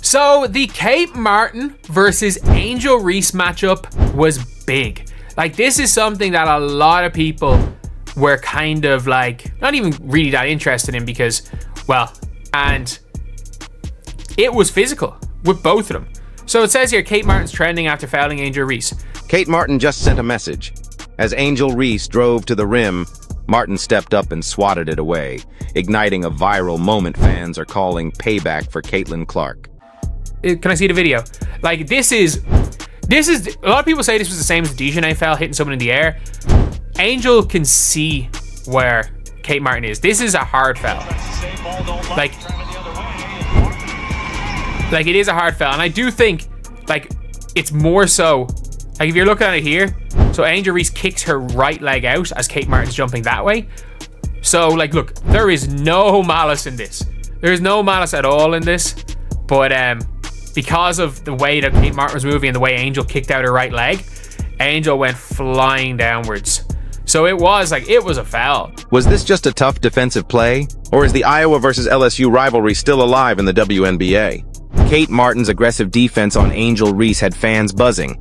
So the Kate Martin versus Angel Reese matchup was big. Like, this is something that a lot of people were kind of like not even really that interested in because, well, and it was physical with both of them. So it says here, Kate Martin's trending after fouling Angel Reese. Kate Martin just sent a message. As Angel Reese drove to the rim, Martin stepped up and swatted it away, igniting a viral moment fans are calling payback for Caitlin Clark. Can I see the video? Like, this is a lot of people say this was the same as the Dijonay foul, hitting someone in the air. Angel can see where Kate Martin is. This is a hard foul. Like it is a hard foul, and I do think like it's more so like if you're looking at it here, so Angel Reese kicks her right leg out as Kate Martin's jumping that way. So like, look, there is no malice in this. There is no malice at all in this, but because of the way that Kate Martin was moving and the way Angel kicked out her right leg, Angel went flying downwards. So it was a foul. Was this just a tough defensive play, or is the Iowa versus LSU rivalry still alive in the WNBA? Kate Martin's aggressive defense on Angel Reese had fans buzzing.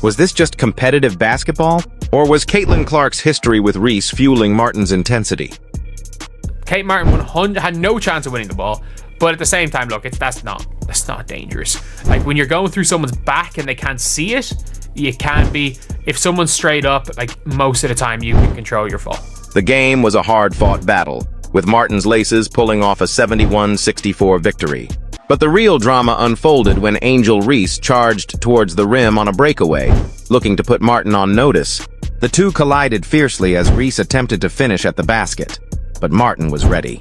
Was this just competitive basketball, or was Caitlin Clark's history with Reese fueling Martin's intensity? Kate Martin had no chance of winning the ball, but at the same time, look, that's not dangerous. Like, when you're going through someone's back and they can't see it, you can be. If someone's straight up, like, most of the time you can control your fall. The game was a hard-fought battle, with Martin's Laces pulling off a 71-64 victory. But the real drama unfolded when Angel Reese charged towards the rim on a breakaway, looking to put Martin on notice. The two collided fiercely as Reese attempted to finish at the basket, but Martin was ready.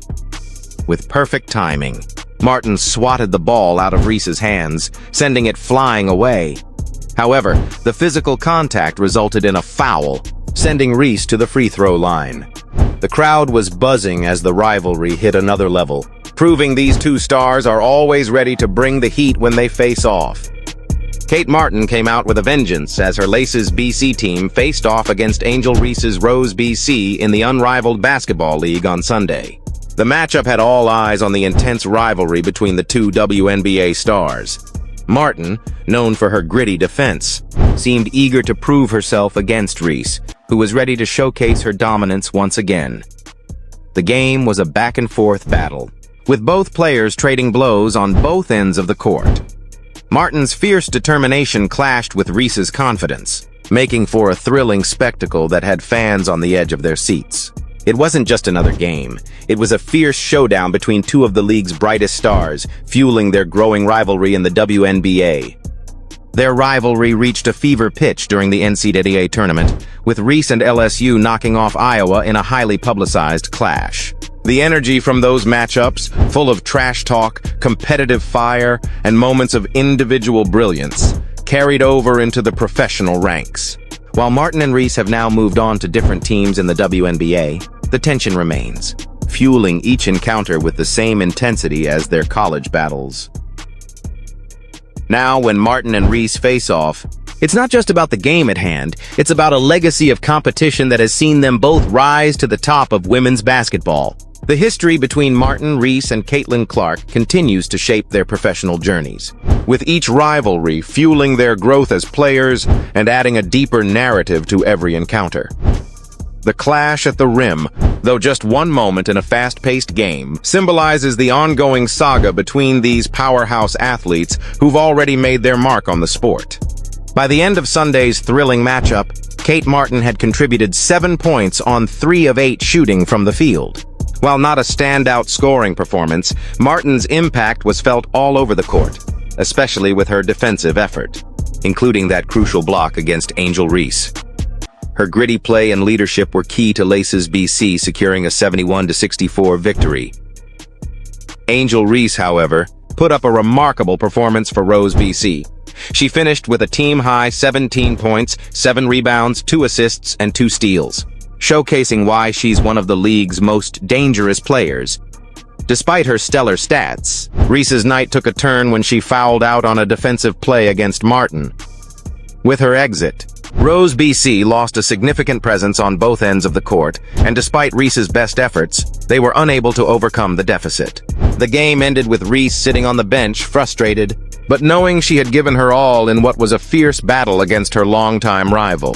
With perfect timing, Martin swatted the ball out of Reese's hands, sending it flying away. However, the physical contact resulted in a foul, sending Reese to the free throw line. The crowd was buzzing as the rivalry hit another level, proving these two stars are always ready to bring the heat when they face off. Kate Martin came out with a vengeance as her Laces BC team faced off against Angel Reese's Rose BC in the Unrivaled Basketball League on Sunday. The matchup had all eyes on the intense rivalry between the two WNBA stars. Martin, known for her gritty defense, seemed eager to prove herself against Reese, who was ready to showcase her dominance once again. The game was a back-and-forth battle, with both players trading blows on both ends of the court. Martin's fierce determination clashed with Reese's confidence, making for a thrilling spectacle that had fans on the edge of their seats. It wasn't just another game. It was a fierce showdown between two of the league's brightest stars, fueling their growing rivalry in the WNBA. Their rivalry reached a fever pitch during the NCAA tournament, with Reese and LSU knocking off Iowa in a highly publicized clash. The energy from those matchups, full of trash talk, competitive fire, and moments of individual brilliance, carried over into the professional ranks. While Martin and Reese have now moved on to different teams in the WNBA, the tension remains, fueling each encounter with the same intensity as their college battles. Now, when Martin and Reese face off, it's not just about the game at hand, it's about a legacy of competition that has seen them both rise to the top of women's basketball. The history between Martin, Reese, and Caitlin Clark continues to shape their professional journeys, with each rivalry fueling their growth as players and adding a deeper narrative to every encounter. The clash at the rim, though just one moment in a fast-paced game, symbolizes the ongoing saga between these powerhouse athletes who've already made their mark on the sport. By the end of Sunday's thrilling matchup, Kate Martin had contributed 7 points on 3 of 8 shooting from the field. While not a standout scoring performance, Martin's impact was felt all over the court, especially with her defensive effort, including that crucial block against Angel Reese. Her gritty play and leadership were key to Laces BC securing a 71-64 victory. Angel Reese, however, put up a remarkable performance for Rose BC. She finished with a team-high 17 points, 7 rebounds, 2 assists, and 2 steals, showcasing why she's one of the league's most dangerous players. Despite her stellar stats, Reese's night took a turn when she fouled out on a defensive play against Martin. With her exit, Rose BC lost a significant presence on both ends of the court, and despite Reese's best efforts, they were unable to overcome the deficit. The game ended with Reese sitting on the bench, frustrated, but knowing she had given her all in what was a fierce battle against her longtime rival.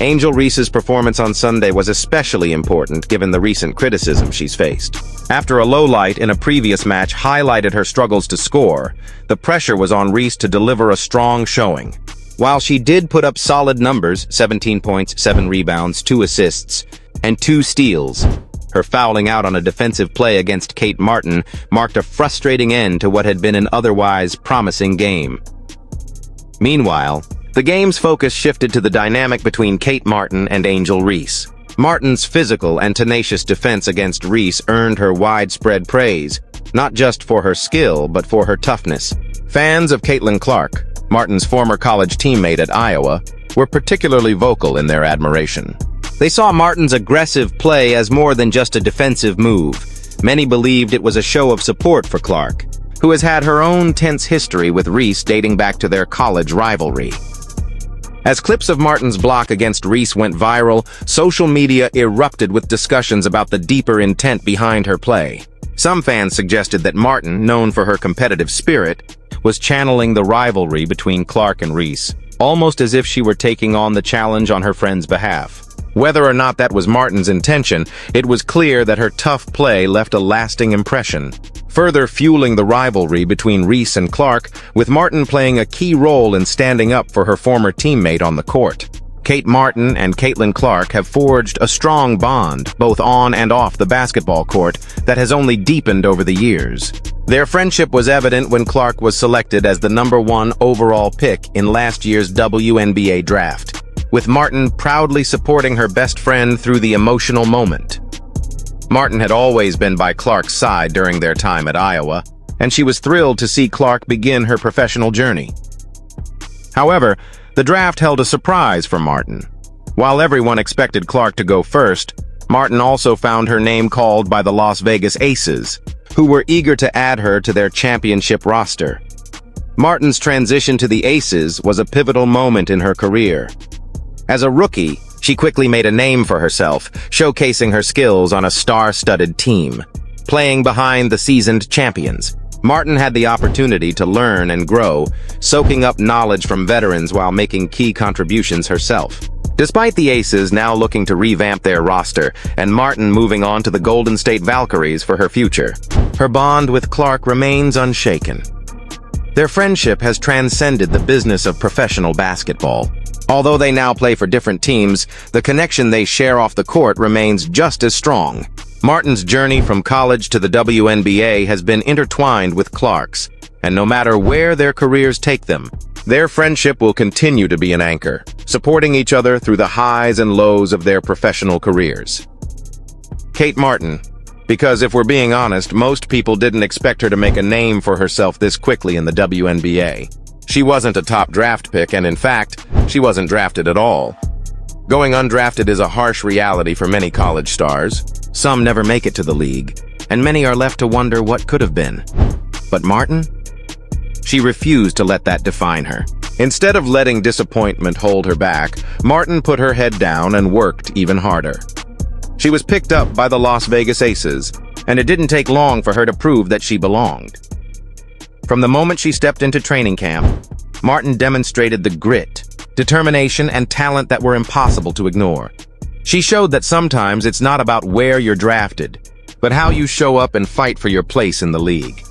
Angel Reese's performance on Sunday was especially important given the recent criticism she's faced. After a lowlight in a previous match highlighted her struggles to score, the pressure was on Reese to deliver a strong showing. While she did put up solid numbers, 17 points, 7 rebounds, 2 assists, and 2 steals, her fouling out on a defensive play against Kate Martin marked a frustrating end to what had been an otherwise promising game. Meanwhile, the game's focus shifted to the dynamic between Kate Martin and Angel Reese. Martin's physical and tenacious defense against Reese earned her widespread praise, not just for her skill, but for her toughness. Fans of Caitlin Clark, Martin's former college teammate at Iowa, were particularly vocal in their admiration. They saw Martin's aggressive play as more than just a defensive move. Many believed it was a show of support for Clark, who has had her own tense history with Reese dating back to their college rivalry. As clips of Martin's block against Reese went viral, social media erupted with discussions about the deeper intent behind her play. Some fans suggested that Martin, known for her competitive spirit, was channeling the rivalry between Clark and Reese, almost as if she were taking on the challenge on her friend's behalf. Whether or not that was Martin's intention, it was clear that her tough play left a lasting impression, further fueling the rivalry between Reese and Clark, with Martin playing a key role in standing up for her former teammate on the court. Kate Martin and Caitlin Clark have forged a strong bond, both on and off the basketball court, that has only deepened over the years. Their friendship was evident when Clark was selected as the #1 overall pick in last year's WNBA draft, with Martin proudly supporting her best friend through the emotional moment. Martin had always been by Clark's side during their time at Iowa, and she was thrilled to see Clark begin her professional journey. However, the draft held a surprise for Martin. While everyone expected Clark to go first, Martin also found her name called by the Las Vegas Aces, who were eager to add her to their championship roster. Martin's transition to the Aces was a pivotal moment in her career. As a rookie, she quickly made a name for herself, showcasing her skills on a star-studded team. Playing behind the seasoned champions, Martin had the opportunity to learn and grow, soaking up knowledge from veterans while making key contributions herself. Despite the Aces now looking to revamp their roster and Martin moving on to the Golden State Valkyries for her future, her bond with Clark remains unshaken. Their friendship has transcended the business of professional basketball. Although they now play for different teams, the connection they share off the court remains just as strong. Martin's journey from college to the WNBA has been intertwined with Clark's, and no matter where their careers take them, their friendship will continue to be an anchor, supporting each other through the highs and lows of their professional careers. Kate Martin, because if we're being honest, most people didn't expect her to make a name for herself this quickly in the WNBA. She wasn't a top draft pick, and in fact, she wasn't drafted at all. Going undrafted is a harsh reality for many college stars. Some never make it to the league, and many are left to wonder what could have been. But Martin? She refused to let that define her. Instead of letting disappointment hold her back, Martin put her head down and worked even harder. She was picked up by the Las Vegas Aces, and it didn't take long for her to prove that she belonged. From the moment she stepped into training camp, Martin demonstrated the grit, determination, and talent that were impossible to ignore. She showed that sometimes it's not about where you're drafted, but how you show up and fight for your place in the league.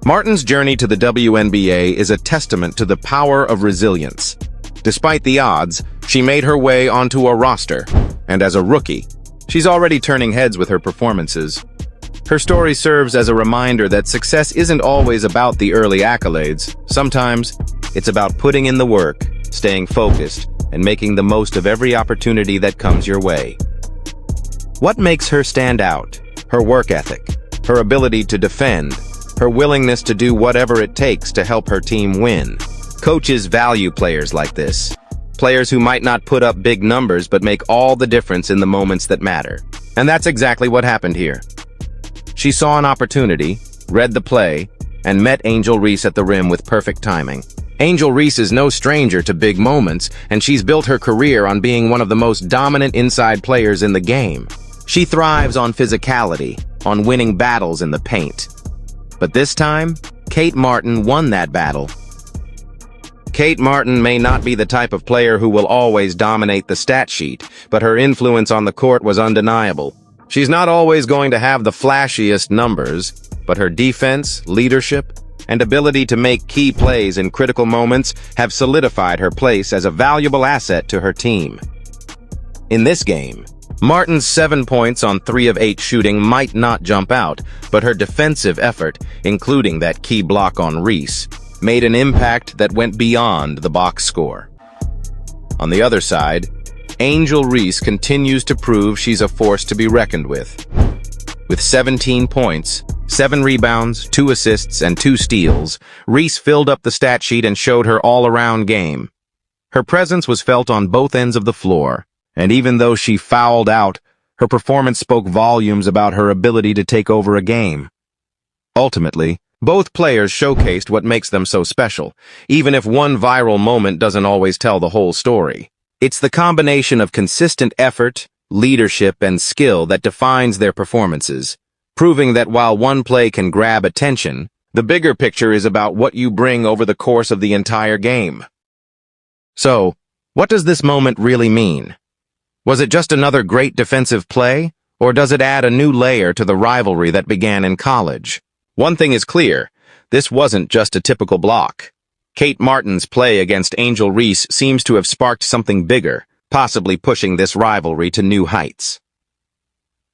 Martin's journey to the WNBA is a testament to the power of resilience. Despite the odds, she made her way onto a roster, and as a rookie, she's already turning heads with her performances. Her story serves as a reminder that success isn't always about the early accolades. Sometimes, it's about putting in the work, staying focused, and making the most of every opportunity that comes your way. What makes her stand out? Her work ethic, her ability to defend, her willingness to do whatever it takes to help her team win. Coaches value players like this. Players who might not put up big numbers but make all the difference in the moments that matter. And that's exactly what happened here. She saw an opportunity, read the play, and met Angel Reese at the rim with perfect timing. Angel Reese is no stranger to big moments, and she's built her career on being one of the most dominant inside players in the game. She thrives on physicality, on winning battles in the paint. But this time, Kate Martin won that battle. Kate Martin may not be the type of player who will always dominate the stat sheet, but her influence on the court was undeniable. She's not always going to have the flashiest numbers, but her defense, leadership, and ability to make key plays in critical moments have solidified her place as a valuable asset to her team. In this game, Martin's 7 points on 3 of 8 shooting might not jump out, but her defensive effort, including that key block on Reese, made an impact that went beyond the box score. On the other side, Angel Reese continues to prove she's a force to be reckoned with. With 17 points, 7 rebounds, 2 assists, and 2 steals, Reese filled up the stat sheet and showed her all-around game. Her presence was felt on both ends of the floor, and even though she fouled out, her performance spoke volumes about her ability to take over a game. Ultimately, both players showcased what makes them so special, even if one viral moment doesn't always tell the whole story. It's the combination of consistent effort, leadership, and skill that defines their performances, proving that while one play can grab attention, the bigger picture is about what you bring over the course of the entire game. So, what does this moment really mean? Was it just another great defensive play, or does it add a new layer to the rivalry that began in college? One thing is clear, this wasn't just a typical block. Kate Martin's play against Angel Reese seems to have sparked something bigger, possibly pushing this rivalry to new heights.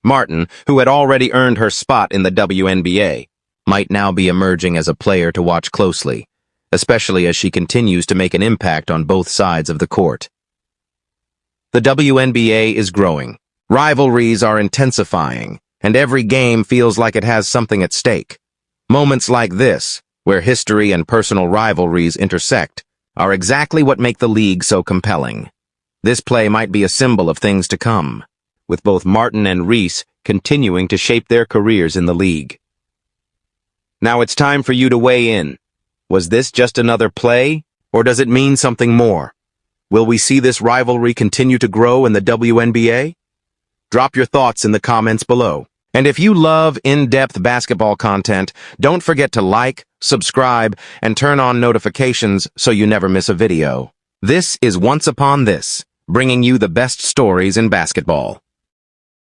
Martin, who had already earned her spot in the WNBA, might now be emerging as a player to watch closely, especially as she continues to make an impact on both sides of the court. The WNBA is growing, rivalries are intensifying, and every game feels like it has something at stake. Moments like this, where history and personal rivalries intersect, are exactly what make the league so compelling. This play might be a symbol of things to come, with both Martin and Reese continuing to shape their careers in the league. Now it's time for you to weigh in. Was this just another play, or does it mean something more? Will we see this rivalry continue to grow in the WNBA? Drop your thoughts in the comments below. And if you love in-depth basketball content, don't forget to like, subscribe, and turn on notifications so you never miss a video. This is Once Upon This, bringing you the best stories in basketball.